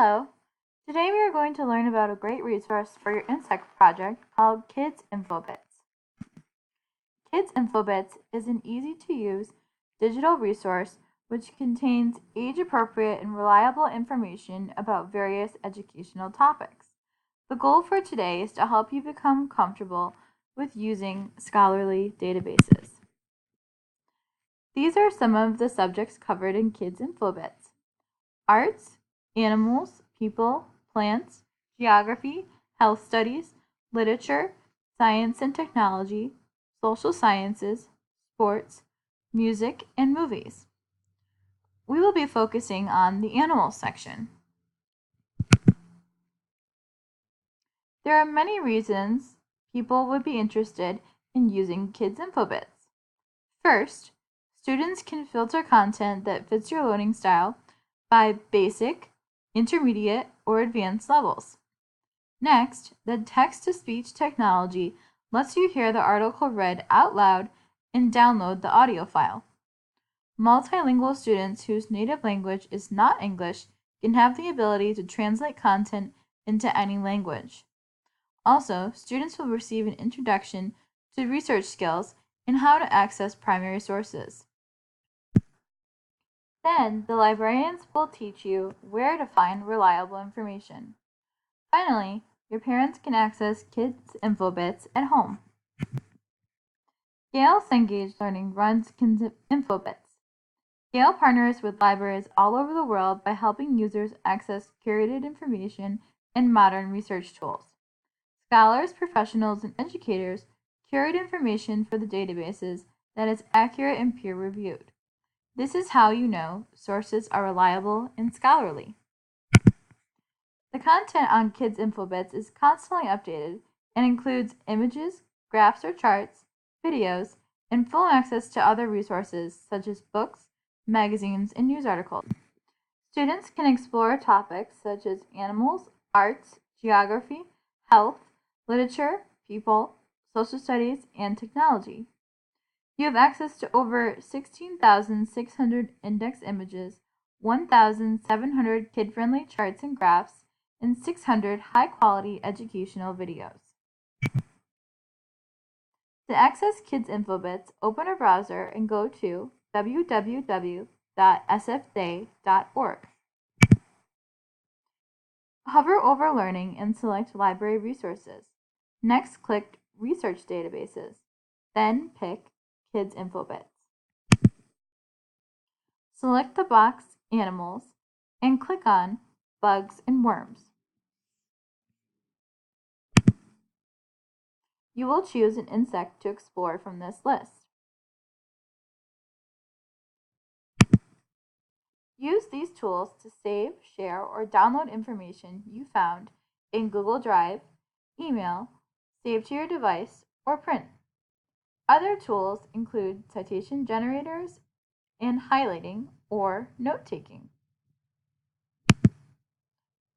Hello! Today we are going to learn about a great resource for your insect project called Kids InfoBits. Kids InfoBits is an easy-to-use digital resource which contains age-appropriate and reliable information about various educational topics. The goal for today is to help you become comfortable with using scholarly databases. These are some of the subjects covered in Kids InfoBits: arts, animals, people, plants, geography, health studies, literature, science and technology, social sciences, sports, music, and movies. We will be focusing on the animals section. There are many reasons people would be interested in using Kids InfoBits. First, students can filter content that fits your learning style by basic, intermediate, or advanced levels. Next, the text-to-speech technology lets you hear the article read out loud and download the audio file. Multilingual students whose native language is not English can have the ability to translate content into any language. Also, students will receive an introduction to research skills and how to access primary sources. Then, the librarians will teach you where to find reliable information. Finally, your parents can access Kids InfoBits at home. Gale Cengage Learning runs Kids InfoBits. Gale partners with libraries all over the world by helping users access curated information and modern research tools. Scholars, professionals, and educators curate information for the databases that is accurate and peer-reviewed. This is how you know sources are reliable and scholarly. The content on Kids InfoBits is constantly updated and includes images, graphs or charts, videos, and full access to other resources such as books, magazines, and news articles. Students can explore topics such as animals, arts, geography, health, literature, people, social studies, and technology. You have access to over 16,600 index images, 1,700 kid-friendly charts and graphs, and 600 high-quality educational videos. To access Kids InfoBits, open a browser and go to www.sfday.org. Hover over Learning and select Library Resources. Next, click Research Databases. Then pick Kids InfoBits. Select the box Animals and click on Bugs and Worms. You will choose an insect to explore from this list. Use these tools to save, share, or download information you found in Google Drive, email, save to your device, or print. Other tools include citation generators and highlighting or note-taking.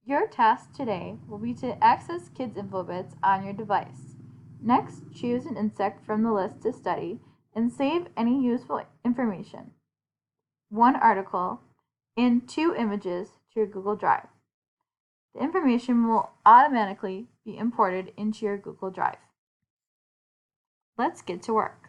Your task today will be to access Kids InfoBits on your device. Next, choose an insect from the list to study and save any useful information, one article, and 2 images to your Google Drive. The information will automatically be imported into your Google Drive. Let's get to work.